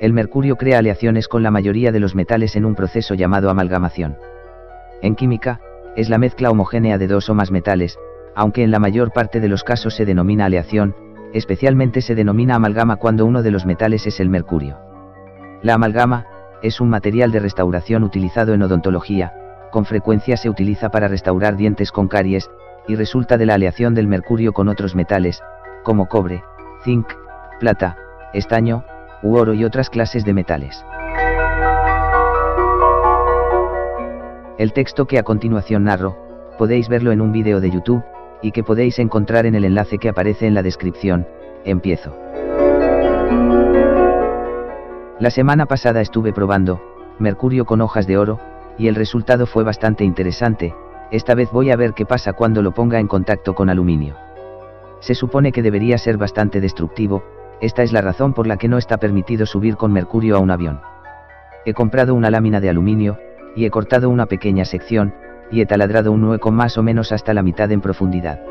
El mercurio crea aleaciones con la mayoría de los metales en un proceso llamado amalgamación. En química, es la mezcla homogénea de dos o más metales, aunque en la mayor parte de los casos se denomina aleación, especialmente se denomina amalgama cuando uno de los metales es el mercurio. La amalgama es un material de restauración utilizado en odontología, con frecuencia se utiliza para restaurar dientes con caries, y resulta de la aleación del mercurio con otros metales, como cobre, zinc, plata, estaño, u oro y otras clases de metales. El texto que a continuación narro, podéis verlo en un vídeo de YouTube, y que podéis encontrar en el enlace que aparece en la descripción. Empiezo. La semana pasada estuve probando mercurio con hojas de oro, y el resultado fue bastante interesante. Esta vez voy a ver qué pasa cuando lo ponga en contacto con aluminio. Se supone que debería ser bastante destructivo, esta es la razón por la que no está permitido subir con mercurio a un avión. He comprado una lámina de aluminio, y he cortado una pequeña sección, y he taladrado un hueco más o menos hasta la mitad en profundidad.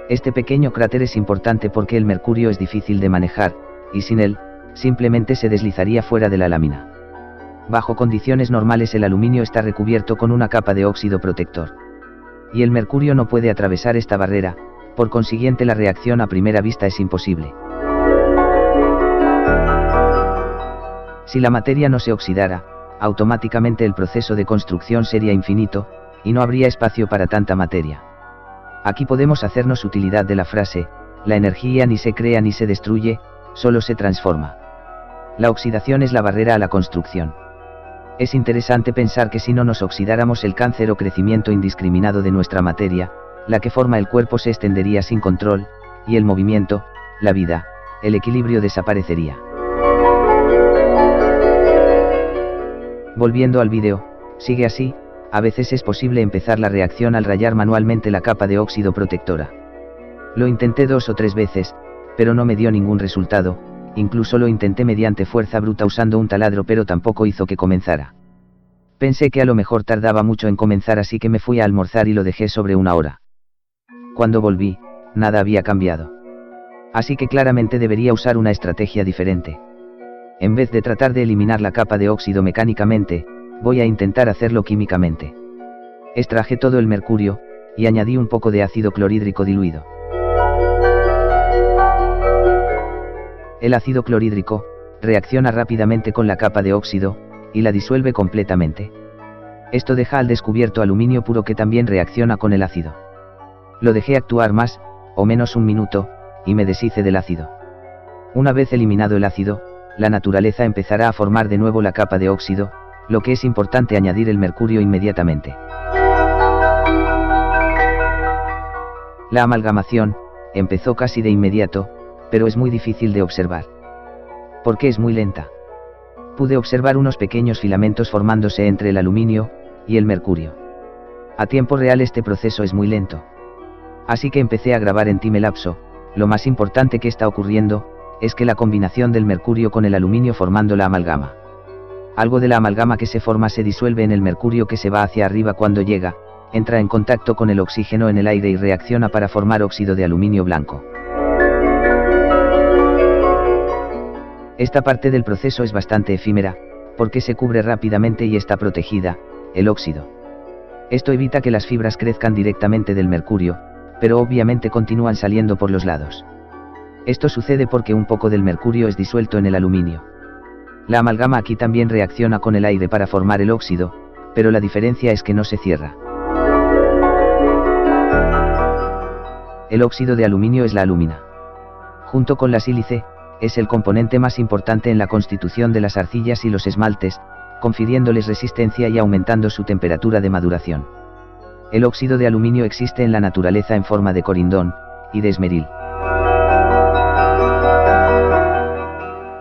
Este pequeño cráter es importante porque el mercurio es difícil de manejar, y sin él, simplemente se deslizaría fuera de la lámina. Bajo condiciones normales el aluminio está recubierto con una capa de óxido protector. Y el mercurio no puede atravesar esta barrera, por consiguiente la reacción a primera vista es imposible. Si la materia no se oxidara, automáticamente el proceso de construcción sería infinito, y no habría espacio para tanta materia. Aquí podemos hacernos utilidad de la frase, la energía ni se crea ni se destruye, solo se transforma. La oxidación es la barrera a la construcción. Es interesante pensar que si no nos oxidáramos el cáncer o crecimiento indiscriminado de nuestra materia, la que forma el cuerpo se extendería sin control, y el movimiento, la vida, el equilibrio desaparecería. Volviendo al vídeo, sigue así, a veces es posible empezar la reacción al rayar manualmente la capa de óxido protectora. Lo intenté 2 o 3 veces, pero no me dio ningún resultado, incluso lo intenté mediante fuerza bruta usando un taladro pero tampoco hizo que comenzara. Pensé que a lo mejor tardaba mucho en comenzar así que me fui a almorzar y lo dejé sobre 1 hora. Cuando volví, nada había cambiado. Así que claramente debería usar una estrategia diferente. En vez de tratar de eliminar la capa de óxido mecánicamente, voy a intentar hacerlo químicamente. Extraje todo el mercurio, y añadí un poco de ácido clorhídrico diluido. El ácido clorhídrico reacciona rápidamente con la capa de óxido, y la disuelve completamente. Esto deja al descubierto aluminio puro que también reacciona con el ácido. Lo dejé actuar más o menos 1 minuto, y me deshice del ácido. Una vez eliminado el ácido, la naturaleza empezará a formar de nuevo la capa de óxido, lo que es importante añadir el mercurio inmediatamente. La amalgamación empezó casi de inmediato, pero es muy difícil de observar. ¿Por qué es muy lenta? Pude observar unos pequeños filamentos formándose entre el aluminio y el mercurio. A tiempo real este proceso es muy lento. Así que empecé a grabar en timelapso. Lo más importante que está ocurriendo es que la combinación del mercurio con el aluminio formando la amalgama. Algo de la amalgama que se forma se disuelve en el mercurio que se va hacia arriba cuando llega, entra en contacto con el oxígeno en el aire y reacciona para formar óxido de aluminio blanco. Esta parte del proceso es bastante efímera, porque se cubre rápidamente y está protegida, el óxido. Esto evita que las fibras crezcan directamente del mercurio, pero obviamente continúan saliendo por los lados. Esto sucede porque un poco del mercurio es disuelto en el aluminio. La amalgama aquí también reacciona con el aire para formar el óxido, pero la diferencia es que no se cierra. El óxido de aluminio es la alúmina. Junto con la sílice, es el componente más importante en la constitución de las arcillas y los esmaltes, confiriéndoles resistencia y aumentando su temperatura de maduración. El óxido de aluminio existe en la naturaleza en forma de corindón y de esmeril.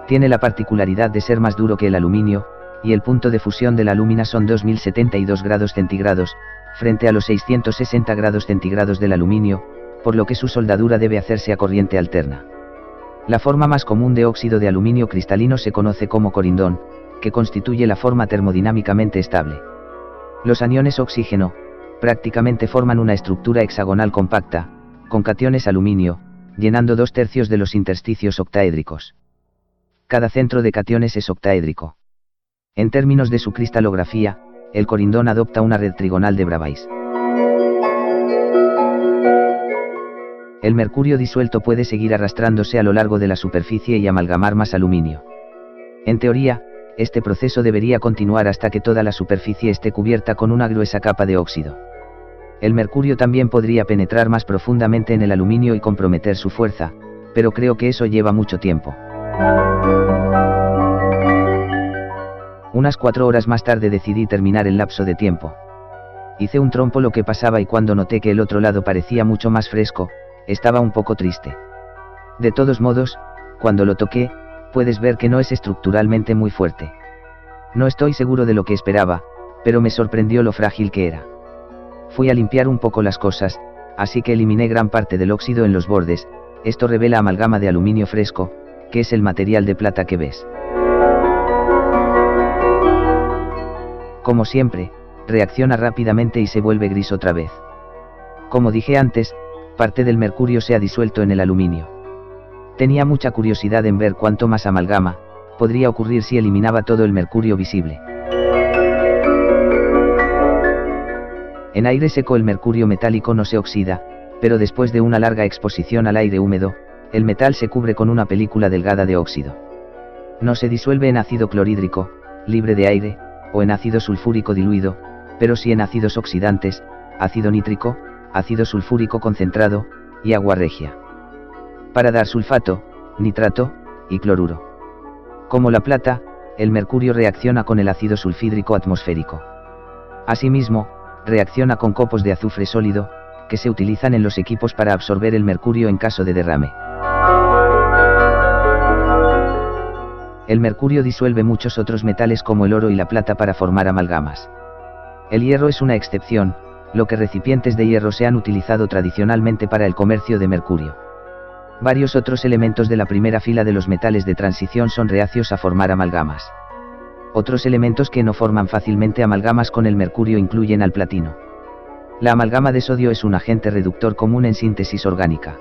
Tiene la particularidad de ser más duro que el aluminio, y el punto de fusión de la alúmina son 2072 grados centígrados, frente a los 660 grados centígrados del aluminio, por lo que su soldadura debe hacerse a corriente alterna. La forma más común de óxido de aluminio cristalino se conoce como corindón, que constituye la forma termodinámicamente estable. Los aniones oxígeno prácticamente forman una estructura hexagonal compacta, con cationes aluminio, llenando 2/3 de los intersticios octaédricos. Cada centro de cationes es octaédrico. En términos de su cristalografía, el corindón adopta una red trigonal de Bravais. El mercurio disuelto puede seguir arrastrándose a lo largo de la superficie y amalgamar más aluminio. En teoría, este proceso debería continuar hasta que toda la superficie esté cubierta con una gruesa capa de óxido. El mercurio también podría penetrar más profundamente en el aluminio y comprometer su fuerza, pero creo que eso lleva mucho tiempo. Unas 4 horas más tarde decidí terminar el lapso de tiempo. Hice un trompo lo que pasaba y cuando noté que el otro lado parecía mucho más fresco, estaba un poco triste. De todos modos, cuando lo toqué, puedes ver que no es estructuralmente muy fuerte. No estoy seguro de lo que esperaba, pero me sorprendió lo frágil que era. Fui a limpiar un poco las cosas, así que eliminé gran parte del óxido en los bordes. Esto revela amalgama de aluminio fresco, que es el material de plata que ves. Como siempre, reacciona rápidamente y se vuelve gris otra vez. Como dije antes, parte del mercurio se ha disuelto en el aluminio. Tenía mucha curiosidad en ver cuánto más amalgama podría ocurrir si eliminaba todo el mercurio visible. En aire seco el mercurio metálico no se oxida, pero después de una larga exposición al aire húmedo, el metal se cubre con una película delgada de óxido. No se disuelve en ácido clorhídrico, libre de aire, o en ácido sulfúrico diluido, pero sí en ácidos oxidantes, ácido nítrico, ácido sulfúrico concentrado, y agua regia. Para dar sulfato, nitrato, y cloruro. Como la plata, el mercurio reacciona con el ácido sulfídrico atmosférico. Asimismo, reacciona con copos de azufre sólido, que se utilizan en los equipos para absorber el mercurio en caso de derrame. El mercurio disuelve muchos otros metales como el oro y la plata para formar amalgamas. El hierro es una excepción, lo que recipientes de hierro se han utilizado tradicionalmente para el comercio de mercurio. Varios otros elementos de la primera fila de los metales de transición son reacios a formar amalgamas. Otros elementos que no forman fácilmente amalgamas con el mercurio incluyen al platino. La amalgama de sodio es un agente reductor común en síntesis orgánica.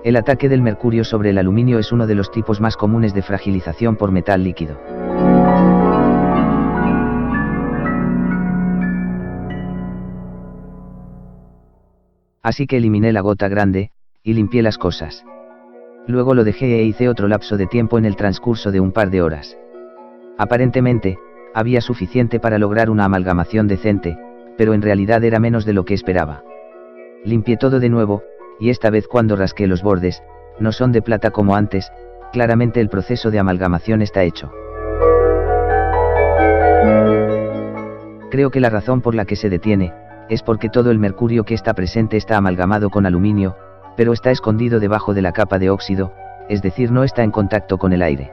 El ataque del mercurio sobre el aluminio es uno de los tipos más comunes de fragilización por metal líquido. Así que eliminé la gota grande, y limpié las cosas. Luego lo dejé e hice otro lapso de tiempo en el transcurso de un par de horas. Aparentemente, había suficiente para lograr una amalgamación decente, pero en realidad era menos de lo que esperaba. Limpié todo de nuevo, y esta vez cuando rasqué los bordes, no son de plata como antes, claramente el proceso de amalgamación está hecho. Creo que la razón por la que se detiene, es porque todo el mercurio que está presente está amalgamado con aluminio, pero está escondido debajo de la capa de óxido, es decir, no está en contacto con el aire.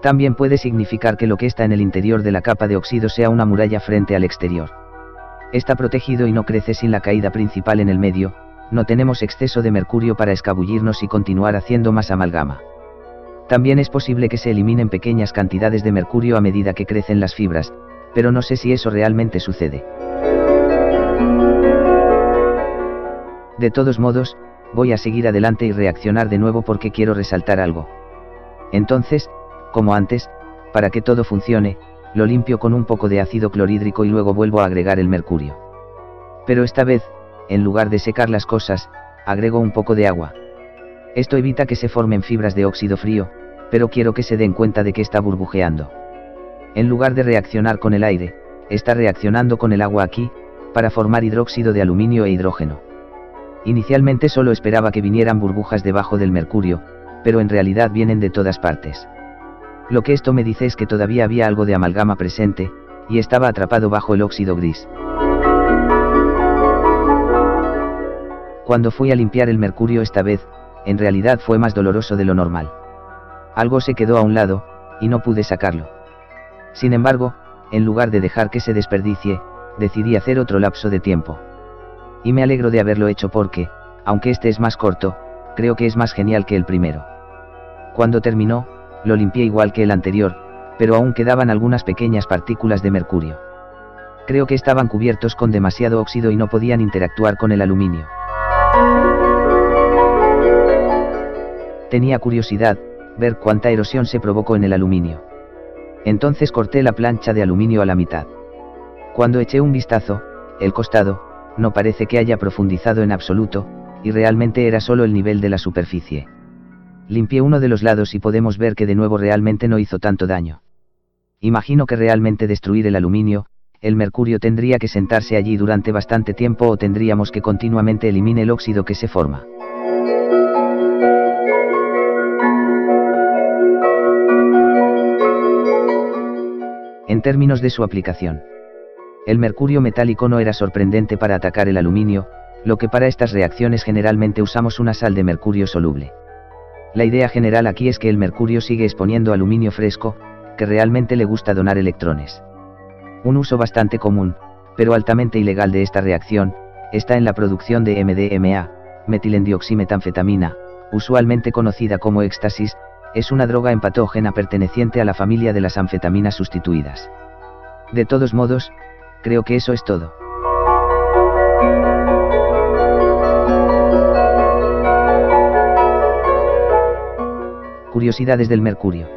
También puede significar que lo que está en el interior de la capa de óxido sea una muralla frente al exterior. Está protegido y no crece sin la caída principal en el medio, no tenemos exceso de mercurio para escabullirnos y continuar haciendo más amalgama. También es posible que se eliminen pequeñas cantidades de mercurio a medida que crecen las fibras, pero no sé si eso realmente sucede. De todos modos, voy a seguir adelante y reaccionar de nuevo porque quiero resaltar algo. Entonces, como antes, para que todo funcione, lo limpio con un poco de ácido clorhídrico y luego vuelvo a agregar el mercurio. Pero esta vez, en lugar de secar las cosas, agrego un poco de agua. Esto evita que se formen fibras de óxido frío, pero quiero que se den cuenta de que está burbujeando. En lugar de reaccionar con el aire, está reaccionando con el agua aquí, para formar hidróxido de aluminio e hidrógeno. Inicialmente solo esperaba que vinieran burbujas debajo del mercurio, pero en realidad vienen de todas partes. Lo que esto me dice es que todavía había algo de amalgama presente, y estaba atrapado bajo el óxido gris. Cuando fui a limpiar el mercurio esta vez, en realidad fue más doloroso de lo normal. Algo se quedó a un lado, y no pude sacarlo. Sin embargo, en lugar de dejar que se desperdicie, decidí hacer otro lapso de tiempo. Y me alegro de haberlo hecho porque, aunque este es más corto, creo que es más genial que el primero. Cuando terminó, lo limpié igual que el anterior, pero aún quedaban algunas pequeñas partículas de mercurio. Creo que estaban cubiertos con demasiado óxido y no podían interactuar con el aluminio. Tenía curiosidad, ver cuánta erosión se provocó en el aluminio. Entonces corté la plancha de aluminio a la mitad. Cuando eché un vistazo, el costado, no parece que haya profundizado en absoluto, y realmente era solo el nivel de la superficie. Limpié uno de los lados y podemos ver que de nuevo realmente no hizo tanto daño. Imagino que realmente destruir el aluminio, el mercurio tendría que sentarse allí durante bastante tiempo o tendríamos que continuamente eliminar el óxido que se forma. En términos de su aplicación, el mercurio metálico no era sorprendente para atacar el aluminio, lo que para estas reacciones generalmente usamos una sal de mercurio soluble. La idea general aquí es que el mercurio sigue exponiendo aluminio fresco, que realmente le gusta donar electrones. Un uso bastante común, pero altamente ilegal de esta reacción, está en la producción de MDMA, metilendioximetanfetamina, usualmente conocida como éxtasis, es una droga empatógena perteneciente a la familia de las anfetaminas sustituidas. De todos modos, creo que eso es todo. Curiosidades del mercurio.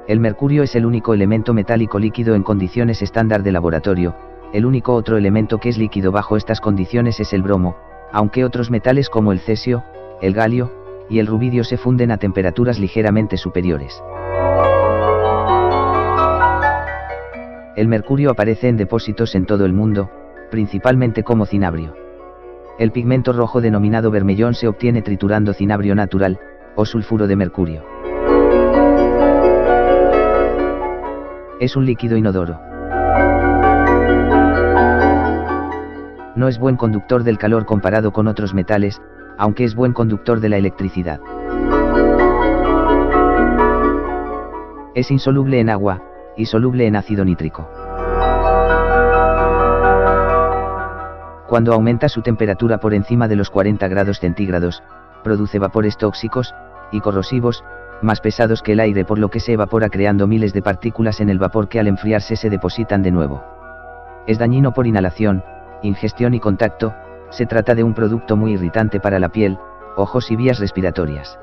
El mercurio es el único elemento metálico líquido en condiciones estándar de laboratorio. El único otro elemento que es líquido bajo estas condiciones es el bromo, aunque otros metales como el cesio, el galio y el rubidio se funden a temperaturas ligeramente superiores. El mercurio aparece en depósitos en todo el mundo, principalmente como cinabrio. El pigmento rojo denominado bermellón se obtiene triturando cinabrio natural, o sulfuro de mercurio. Es un líquido inodoro. No es buen conductor del calor comparado con otros metales, aunque es buen conductor de la electricidad. Es insoluble en agua, y soluble en ácido nítrico. Cuando aumenta su temperatura por encima de los 40 grados centígrados, produce vapores tóxicos y corrosivos, más pesados que el aire, por lo que se evapora creando miles de partículas en el vapor que al enfriarse se depositan de nuevo. Es dañino por inhalación, ingestión y contacto. Se trata de un producto muy irritante para la piel, ojos y vías respiratorias.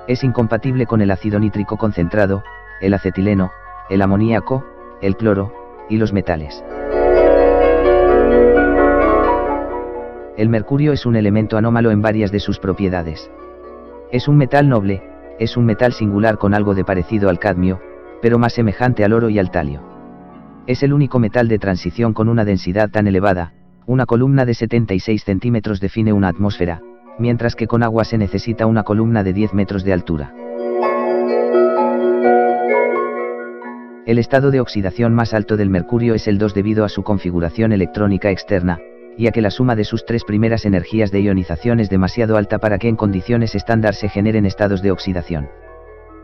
Es incompatible con el ácido nítrico concentrado, el acetileno, el amoníaco, el cloro y los metales. El mercurio es un elemento anómalo en varias de sus propiedades. Es un metal noble, es un metal singular con algo de parecido al cadmio, pero más semejante al oro y al talio. Es el único metal de transición con una densidad tan elevada. Una columna de 76 centímetros define una atmósfera, mientras que con agua se necesita una columna de 10 metros de altura. El estado de oxidación más alto del mercurio es el 2 debido a su configuración electrónica externa, y a que la suma de sus tres primeras energías de ionización es demasiado alta para que en condiciones estándar se generen estados de oxidación.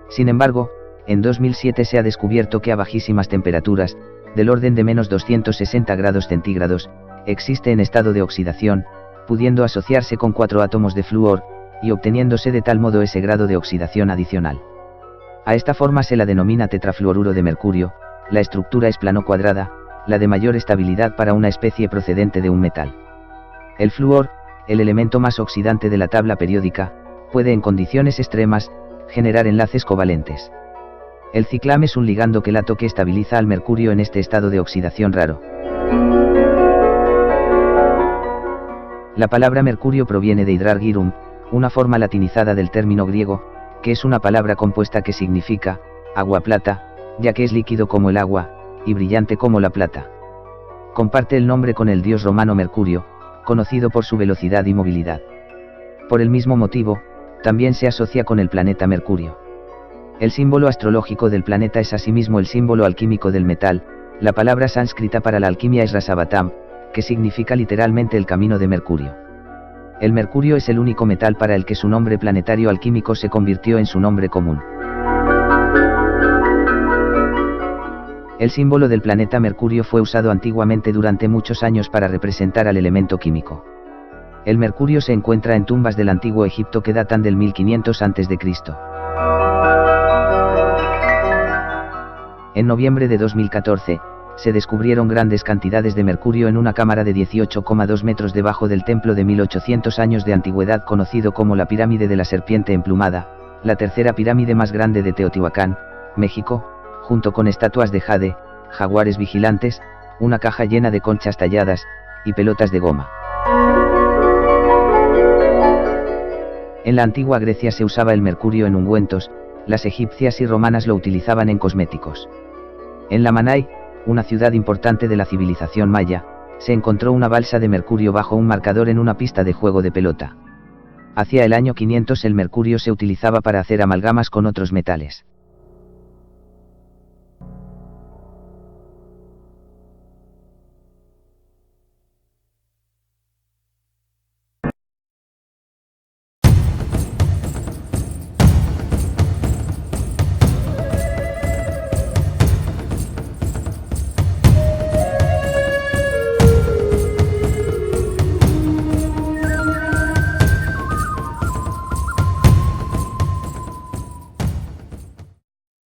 Sin embargo, en 2007 se ha descubierto que a bajísimas temperaturas, del orden de menos 260 grados centígrados, existe en estado de oxidación, pudiendo asociarse con 4 átomos de flúor, y obteniéndose de tal modo ese grado de oxidación adicional. A esta forma se la denomina tetrafluoruro de mercurio. La estructura es plano-cuadrada, la de mayor estabilidad para una especie procedente de un metal. El flúor, el elemento más oxidante de la tabla periódica, puede en condiciones extremas, generar enlaces covalentes. El ciclam es un ligando quelato que estabiliza al mercurio en este estado de oxidación raro. La palabra mercurio proviene de hydrargyrum, una forma latinizada del término griego, que es una palabra compuesta que significa agua plata, ya que es líquido como el agua, y brillante como la plata. Comparte el nombre con el dios romano Mercurio, conocido por su velocidad y movilidad. Por el mismo motivo, también se asocia con el planeta Mercurio. El símbolo astrológico del planeta es asimismo el símbolo alquímico del metal. La palabra sánscrita para la alquimia es Rasavatam, que significa literalmente el camino de Mercurio. El mercurio es el único metal para el que su nombre planetario alquímico se convirtió en su nombre común. El símbolo del planeta Mercurio fue usado antiguamente durante muchos años para representar al elemento químico. El mercurio se encuentra en tumbas del antiguo Egipto que datan del 1500 a.C. En noviembre de 2014, se descubrieron grandes cantidades de mercurio en una cámara de 18,2 metros debajo del templo de 1800 años de antigüedad conocido como la pirámide de la serpiente emplumada, la tercera pirámide más grande de Teotihuacán, México, junto con estatuas de jade, jaguares vigilantes, una caja llena de conchas talladas, y pelotas de goma. En la antigua Grecia se usaba el mercurio en ungüentos, las egipcias y romanas lo utilizaban en cosméticos. En Lamanai, una ciudad importante de la civilización maya, se encontró una balsa de mercurio bajo un marcador en una pista de juego de pelota. Hacia el año 500 el mercurio se utilizaba para hacer amalgamas con otros metales.